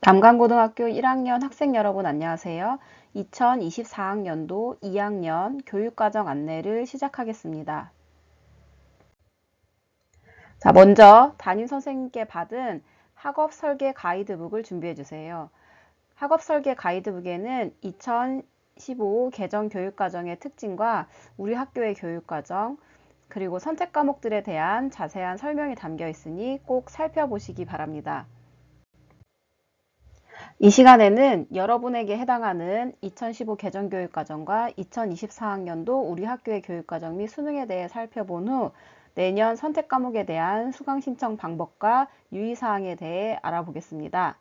남강고등학교 1학년 학생 여러분 안녕하세요. 2024학년도 2학년 교육과정 안내를 시작하겠습니다. 자, 먼저 담임 선생님께 받은 학업 설계 가이드북을 준비해 주세요. 학업 설계 가이드북에는 2015 개정 교육과정의 특징과 우리 학교의 교육과정, 그리고 선택 과목들에 대한 자세한 설명이 담겨 있으니 꼭 살펴보시기 바랍니다. 이 시간에는 여러분에게 해당하는 2015 개정교육과정과 2024학년도 우리 학교의 교육과정 및 수능에 대해 살펴본 후 내년 선택과목에 대한 수강 신청 방법과 유의사항에 대해 알아보겠습니다.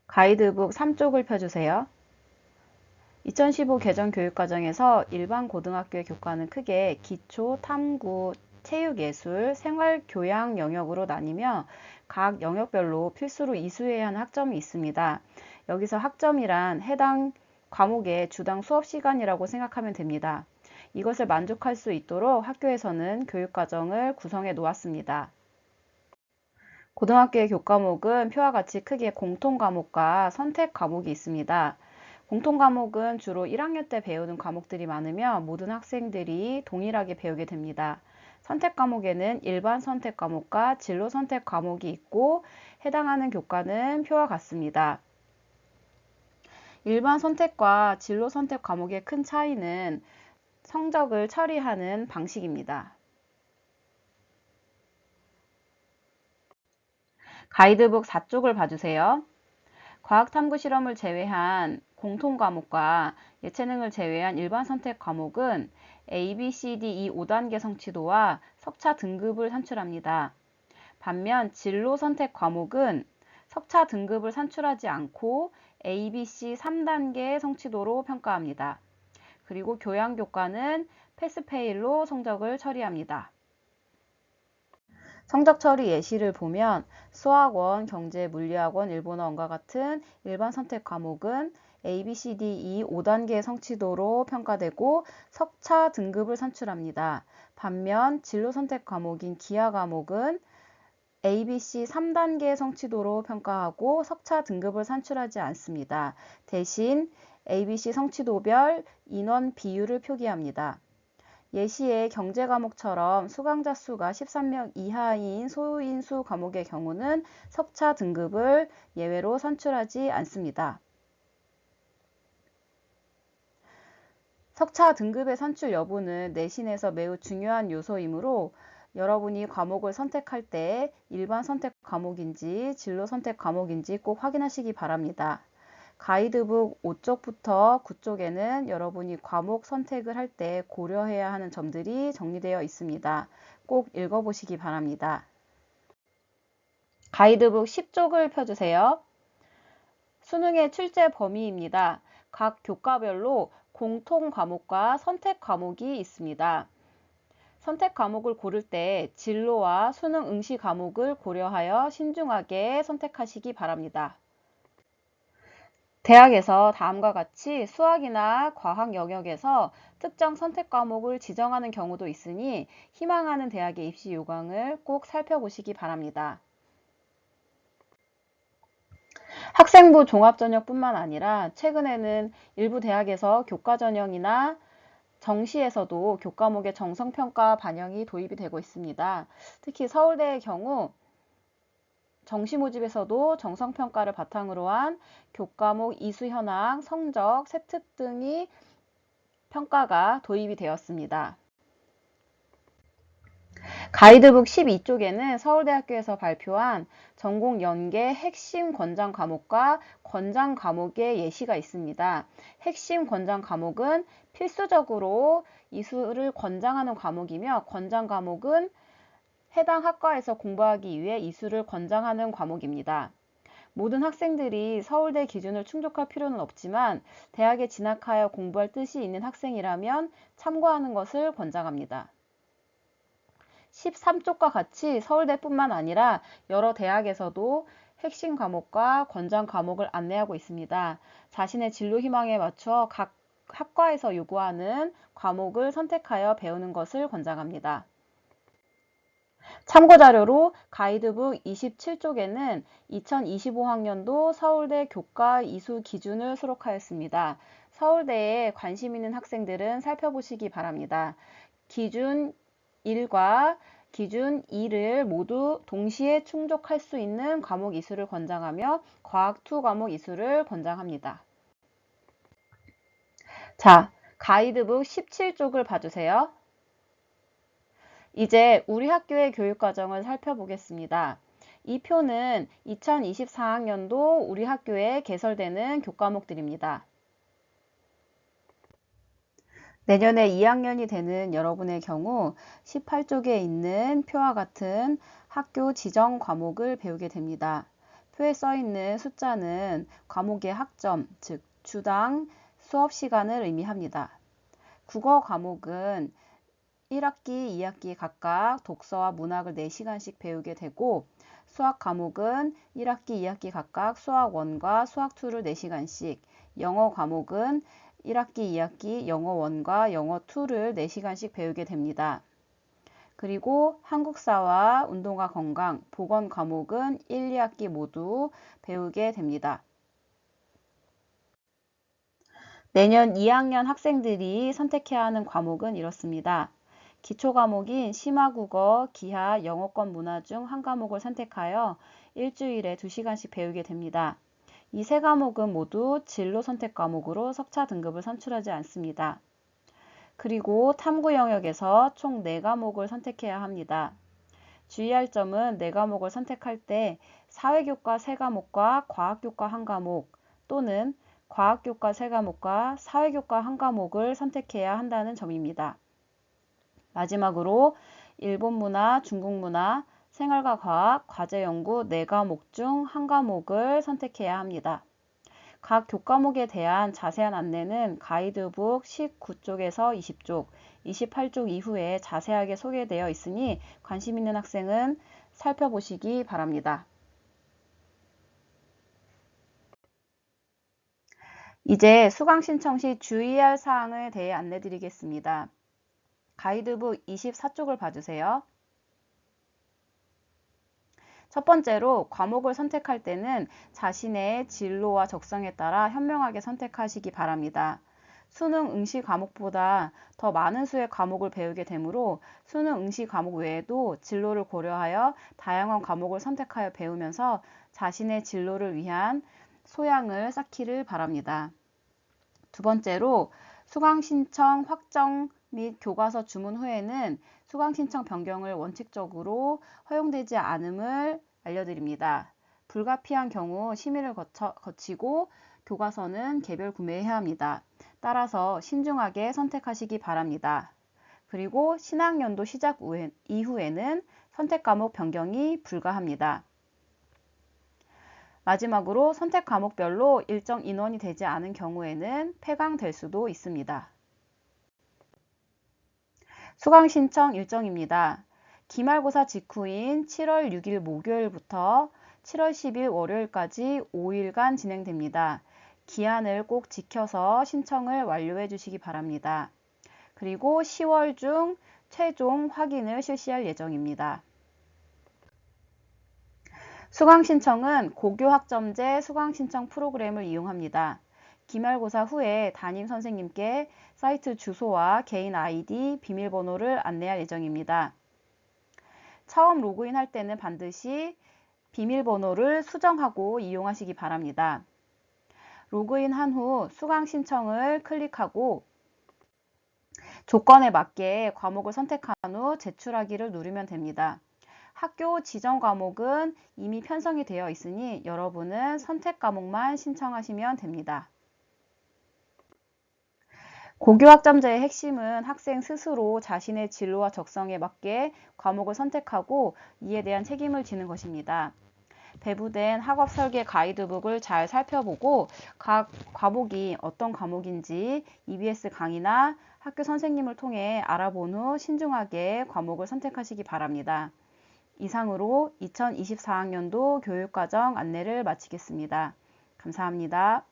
가이드북 3쪽을 펴주세요. 2015 개정교육과정에서 일반 고등학교의 교과는 크게 기초, 탐구, 체육예술, 생활교양 영역으로 나뉘며 각 영역별로 필수로 이수해야 하는 학점이 있습니다. 여기서 학점이란 해당 과목의 주당 수업 시간이라고 생각하면 됩니다. 이것을 만족할 수 있도록 학교에서는 교육과정을 구성해 놓았습니다. 고등학교의 교과목은 표와 같이 크게 공통과목과 선택과목이 있습니다. 공통과목은 주로 1학년 때 배우는 과목들이 많으며 모든 학생들이 동일하게 배우게 됩니다. 선택과목에는 일반 선택과목과 진로 선택과목이 있고 해당하는 교과는 표와 같습니다. 일반 선택과 진로 선택 과목의 큰 차이는 성적을 처리하는 방식입니다. 가이드북 4쪽을 봐주세요. 과학탐구 실험을 제외한 공통과목과 예체능을 제외한 일반 선택 과목은 A, B, C, D, E 5단계 성취도와 석차 등급을 산출합니다. 반면 진로 선택 과목은 석차 등급을 산출하지 않고 A, B, C 3단계 성취도로 평가합니다. 그리고 교양교과는 패스페일로 성적을 처리합니다. 성적 처리 예시를 보면 수학원, 경제, 물리학원, 일본어원과 같은 일반 선택 과목은 A, B, C, D, E 5단계 성취도로 평가되고 석차 등급을 산출합니다. 반면 진로 선택 과목인 기하 과목은 A, B, C 3단계 성취도로 평가하고 석차 등급을 산출하지 않습니다. 대신 A, B, C 성취도별 인원 비율을 표기합니다. 예시의 경제 과목처럼 수강자 수가 13명 이하인 소인수 과목의 경우는 석차 등급을 예외로 산출하지 않습니다. 석차 등급의 산출 여부는 내신에서 매우 중요한 요소이므로 여러분이 과목을 선택할 때 일반 선택 과목인지 진로 선택 과목인지 꼭 확인하시기 바랍니다. 가이드북 5쪽부터 9쪽에는 여러분이 과목 선택을 할 때 고려해야 하는 점들이 정리되어 있습니다. 꼭 읽어보시기 바랍니다. 가이드북 10쪽을 펴주세요. 수능의 출제 범위입니다. 각 교과별로 공통 과목과 선택 과목이 있습니다. 선택 과목을 고를 때 진로와 수능 응시 과목을 고려하여 신중하게 선택하시기 바랍니다. 대학에서 다음과 같이 수학이나 과학 영역에서 특정 선택 과목을 지정하는 경우도 있으니 희망하는 대학의 입시 요강을 꼭 살펴보시기 바랍니다. 학생부 종합전형뿐만 아니라 최근에는 일부 대학에서 교과전형이나 정시에서도 교과목의 정성평가 반영이 도입이 되고 있습니다. 특히 서울대의 경우 정시 모집에서도 정성평가를 바탕으로 한 교과목 이수 현황, 성적, 세특 등이 평가가 도입이 되었습니다. 가이드북 12쪽에는 서울대학교에서 발표한 전공 연계 핵심 권장 과목과 권장 과목의 예시가 있습니다. 핵심 권장 과목은 필수적으로 이수를 권장하는 과목이며 권장 과목은 해당 학과에서 공부하기 위해 이수를 권장하는 과목입니다. 모든 학생들이 서울대 기준을 충족할 필요는 없지만 대학에 진학하여 공부할 뜻이 있는 학생이라면 참고하는 것을 권장합니다. 13쪽과 같이 서울대뿐만 아니라 여러 대학에서도 핵심 과목과 권장 과목을 안내하고 있습니다. 자신의 진로 희망에 맞춰 각 학과에서 요구하는 과목을 선택하여 배우는 것을 권장합니다. 참고자료로 가이드북 27쪽에는 2025학년도 서울대 교과 이수 기준을 수록하였습니다. 서울대에 관심 있는 학생들은 살펴보시기 바랍니다. 기준 1과 기준 2를 모두 동시에 충족할 수 있는 과목 이수를 권장하며 과학 2 과목 이수를 권장합니다. 자, 가이드북 17쪽을 봐주세요. 이제 우리 학교의 교육과정을 살펴보겠습니다. 이 표는 2024학년도 우리 학교에 개설되는 교과목들입니다. 내년에 2학년이 되는 여러분의 경우 18쪽에 있는 표와 같은 학교 지정 과목을 배우게 됩니다. 표에 써 있는 숫자는 과목의 학점, 즉 주당 수업 시간을 의미합니다. 국어 과목은 1학기, 2학기 각각 독서와 문학을 4시간씩 배우게 되고 수학 과목은 1학기, 2학기 각각 수학 1과 수학 2를 4시간씩, 영어 과목은 1학기, 2학기 영어 1과 영어 2를 4시간씩 배우게 됩니다. 그리고 한국사와 운동과 건강, 보건 과목은 1, 2학기 모두 배우게 됩니다. 내년 2학년 학생들이 선택해야 하는 과목은 이렇습니다. 기초 과목인 심화국어, 기하, 영어권 문화 중 한 과목을 선택하여 일주일에 2시간씩 배우게 됩니다. 이 세 과목은 모두 진로 선택 과목으로 석차 등급을 산출하지 않습니다. 그리고 탐구 영역에서 총 4과목을 선택해야 합니다. 주의할 점은 4과목을 선택할 때 사회교과 3과목과 과학교과 1과목 또는 과학교과 3과목과 사회교과 1과목을 선택해야 한다는 점입니다. 마지막으로 일본 문화, 중국 문화, 생활과 과학, 과제 연구 4과목 중 1과목을 선택해야 합니다. 각 교과목에 대한 자세한 안내는 가이드북 19쪽에서 20쪽, 28쪽 이후에 자세하게 소개되어 있으니 관심 있는 학생은 살펴보시기 바랍니다. 이제 수강 신청 시 주의할 사항에 대해 안내 드리겠습니다. 가이드북 24쪽을 봐주세요. 첫 번째로 과목을 선택할 때는 자신의 진로와 적성에 따라 현명하게 선택하시기 바랍니다. 수능 응시 과목보다 더 많은 수의 과목을 배우게 되므로 수능 응시 과목 외에도 진로를 고려하여 다양한 과목을 선택하여 배우면서 자신의 진로를 위한 소양을 쌓기를 바랍니다. 두 번째로 수강 신청 확정 및 교과서 주문 후에는 수강 신청 변경을 원칙적으로 허용되지 않음을 알려드립니다. 불가피한 경우 심의를 거치고 교과서는 개별 구매해야 합니다. 따라서 신중하게 선택하시기 바랍니다. 그리고 신학년도 시작 이후에는 선택 과목 변경이 불가합니다. 마지막으로 선택 과목별로 일정 인원이 되지 않은 경우에는 폐강될 수도 있습니다. 수강 신청 일정입니다. 기말고사 직후인 7월 6일 목요일부터 7월 10일 월요일까지 5일간 진행됩니다. 기한을 꼭 지켜서 신청을 완료해 주시기 바랍니다. 그리고 10월 중 최종 확인을 실시할 예정입니다. 수강 신청은 고교학점제 수강 신청 프로그램을 이용합니다. 기말고사 후에 담임 선생님께 사이트 주소와 개인 아이디, 비밀번호를 안내할 예정입니다. 처음 로그인할 때는 반드시 비밀번호를 수정하고 이용하시기 바랍니다. 로그인한 후 수강 신청을 클릭하고 조건에 맞게 과목을 선택한 후 제출하기를 누르면 됩니다. 학교 지정 과목은 이미 편성이 되어 있으니 여러분은 선택 과목만 신청하시면 됩니다. 고교학점제의 핵심은 학생 스스로 자신의 진로와 적성에 맞게 과목을 선택하고 이에 대한 책임을 지는 것입니다. 배부된 학업 설계 가이드북을 잘 살펴보고 각 과목이 어떤 과목인지 EBS 강의나 학교 선생님을 통해 알아본 후 신중하게 과목을 선택하시기 바랍니다. 이상으로 2024학년도 교육과정 안내를 마치겠습니다. 감사합니다.